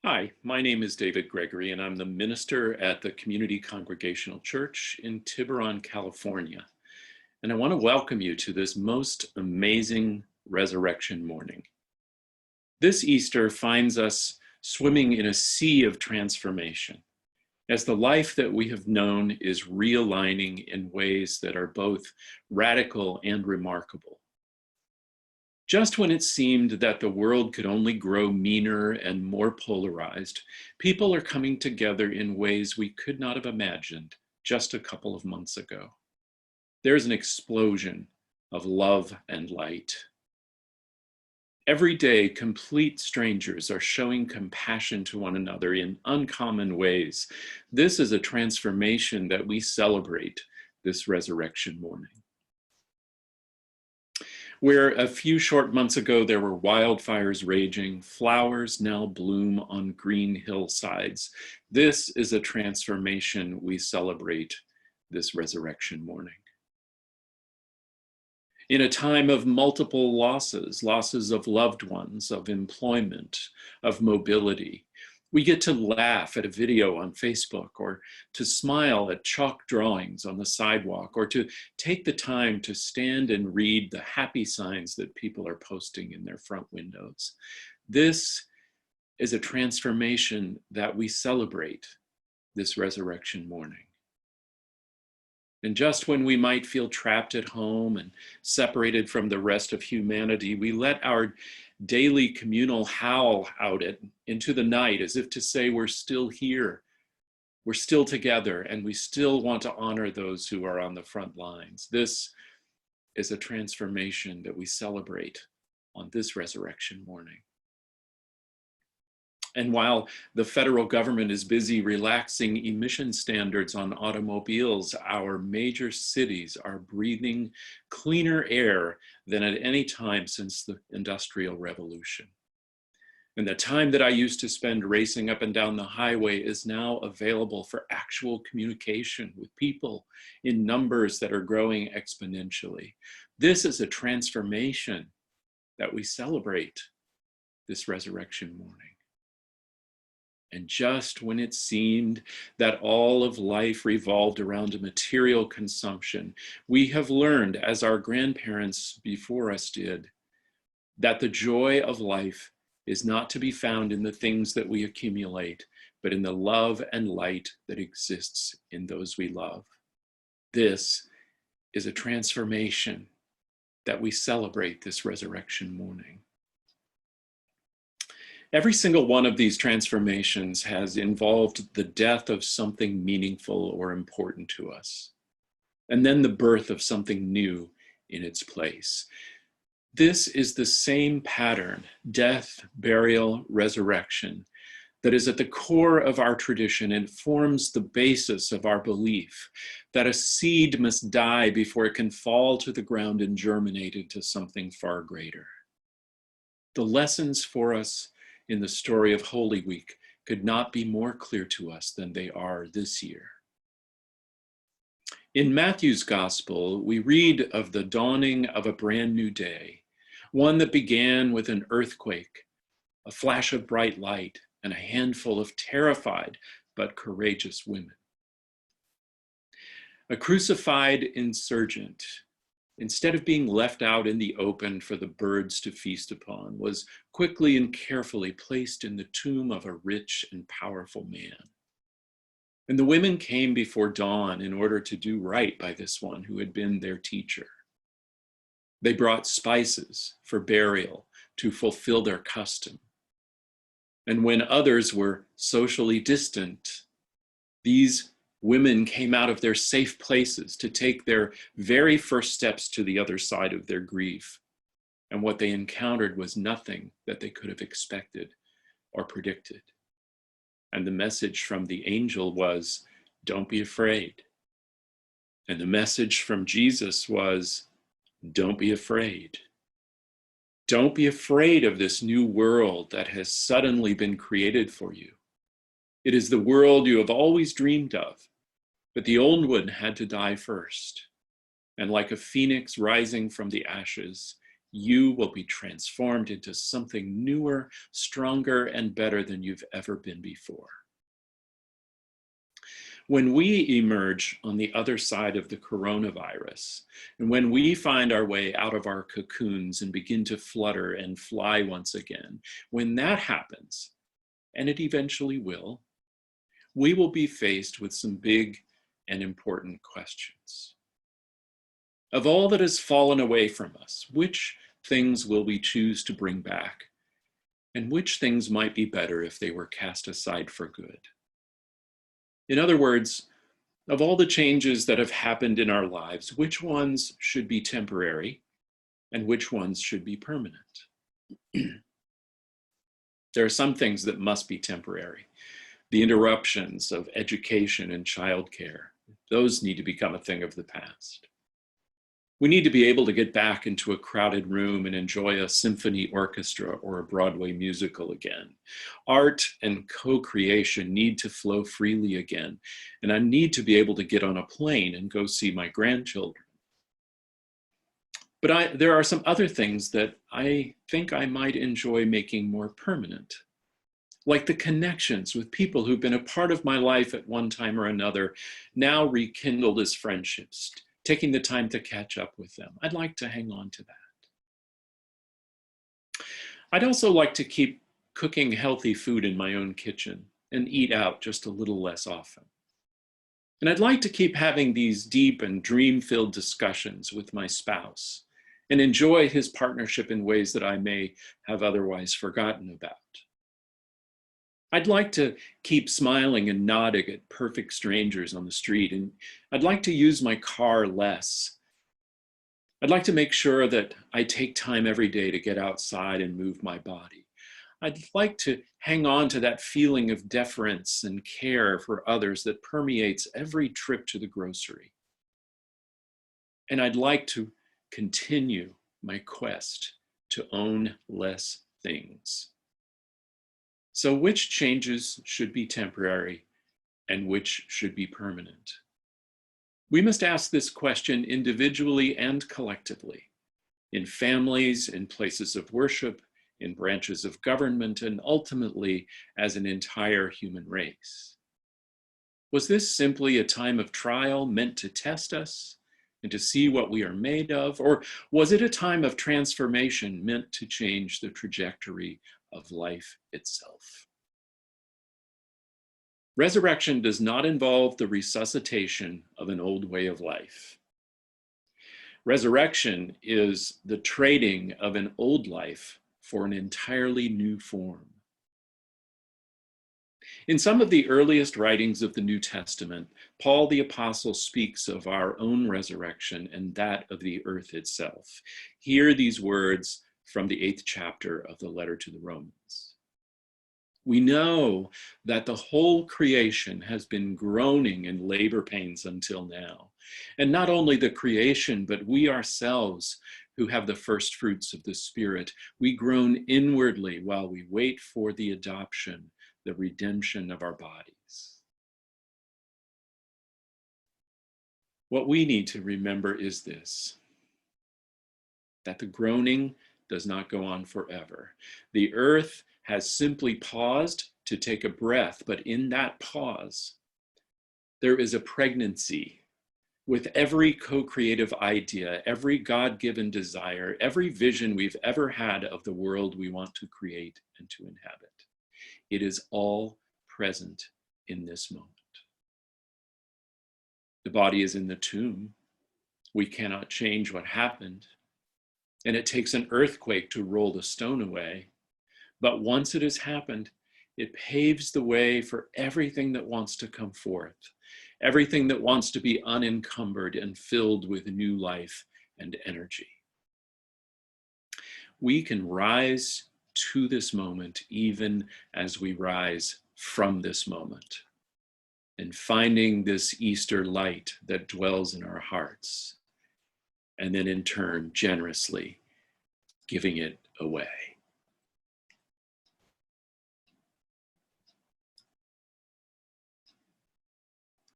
Hi, my name is David Gregory, and I'm the minister at the Community Congregational Church in Tiburon, California. And I want to welcome you to this most amazing resurrection morning. This Easter finds us swimming in a sea of transformation as the life that we have known is realigning in ways that are both radical and remarkable. Just when it seemed that the world could only grow meaner and more polarized, people are coming together in ways we could not have imagined just a couple of months ago. There's an explosion of love and light. Every day, complete strangers are showing compassion to one another in uncommon ways. This is a transformation that we celebrate this resurrection morning. Where a few short months ago there were wildfires raging, flowers now bloom on green hillsides. This is a transformation we celebrate this resurrection morning. In a time of multiple losses of loved ones, of employment, of mobility, we get to laugh at a video on Facebook, or to smile at chalk drawings on the sidewalk, or to take the time to stand and read the happy signs that people are posting in their front windows. This is a transformation that we celebrate this resurrection morning. And just when we might feel trapped at home and separated from the rest of humanity, we let our daily communal howl out into the night, as if to say we're still here, we're still together, and we still want to honor those who are on the front lines. This is a transformation that we celebrate on this resurrection morning. And while the federal government is busy relaxing emission standards on automobiles, our major cities are breathing cleaner air than at any time since the Industrial Revolution. And the time that I used to spend racing up and down the highway is now available for actual communication with people in numbers that are growing exponentially. This is a transformation that we celebrate this resurrection morning. And just when it seemed that all of life revolved around material consumption, we have learned, as our grandparents before us did, that the joy of life is not to be found in the things that we accumulate, but in the love and light that exists in those we love. This is a transformation that we celebrate this resurrection morning. Every single one of these transformations has involved the death of something meaningful or important to us, and then the birth of something new in its place. This is the same pattern, death, burial, resurrection, that is at the core of our tradition and forms the basis of our belief that a seed must die before it can fall to the ground and germinate into something far greater. The lessons for us in the story of Holy Week could not be more clear to us than they are this year. In Matthew's Gospel, we read of the dawning of a brand new day, one that began with an earthquake, a flash of bright light, and a handful of terrified but courageous women. A crucified insurgent, instead of being left out in the open for the birds to feast upon, was quickly and carefully placed in the tomb of a rich and powerful man. And the women came before dawn in order to do right by this one who had been their teacher. They brought spices for burial to fulfill their custom. And when others were socially distant, these women came out of their safe places to take their very first steps to the other side of their grief. And what they encountered was nothing that they could have expected or predicted. And the message from the angel was, don't be afraid. And the message from Jesus was, don't be afraid. Don't be afraid of this new world that has suddenly been created for you. It is the world you have always dreamed of. But the old one had to die first. And like a phoenix rising from the ashes, You will be transformed into something newer, stronger, and better than you've ever been before. When we emerge on the other side of the coronavirus, and when we find our way out of our cocoons and begin to flutter and fly once again, when that happens, and it eventually will, we will be faced with some big and important questions. Of all that has fallen away from us, which things will we choose to bring back? And which things might be better if they were cast aside for good? In other words, of all the changes that have happened in our lives, which ones should be temporary and which ones should be permanent? There are some things that must be temporary. The interruptions of education and childcare, those need to become a thing of the past. We need to be able to get back into a crowded room and enjoy a symphony orchestra or a Broadway musical again. Art and co-creation need to flow freely again, and I need to be able to get on a plane and go see my grandchildren. But there are some other things that I think I might enjoy making more permanent, like the connections with people who've been a part of my life at one time or another, now rekindled as friendships, taking the time to catch up with them. I'd like to hang on to that. I'd also like to keep cooking healthy food in my own kitchen and eat out just a little less often. And I'd like to keep having these deep and dream-filled discussions with my spouse and enjoy his partnership in ways that I may have otherwise forgotten about. I'd like to keep smiling and nodding at perfect strangers on the street, and I'd like to use my car less. I'd like to make sure that I take time every day to get outside and move my body. I'd like to hang on to that feeling of deference and care for others that permeates every trip to the grocery. And I'd like to continue my quest to own less things. So which changes should be temporary and which should be permanent? We must ask this question individually and collectively, in families, in places of worship, in branches of government, and ultimately as an entire human race. Was this simply a time of trial meant to test us and to see what we are made of? Or was it a time of transformation meant to change the trajectory of life itself? Resurrection does not involve the resuscitation of an old way of life. Resurrection is the trading of an old life for an entirely new form. In some of the earliest writings of the New Testament, Paul the Apostle speaks of our own resurrection and that of the earth itself. Hear these words from the 8th chapter of the letter to the Romans. We know that the whole creation has been groaning in labor pains until now. And not only the creation, but we ourselves who have the first fruits of the Spirit, we groan inwardly while we wait for the adoption, the redemption of our bodies. What we need to remember is this, that the groaning does not go on forever. The earth has simply paused to take a breath, but in that pause, there is a pregnancy with every co-creative idea, every God-given desire, every vision we've ever had of the world we want to create and to inhabit. It is all present in this moment. The body is in the tomb. We cannot change what happened. And it takes an earthquake to roll the stone away. But once it has happened, it paves the way for everything that wants to come forth, everything that wants to be unencumbered and filled with new life and energy. We can rise to this moment even as we rise from this moment, and finding this Easter light that dwells in our hearts, and then in turn generously giving it away.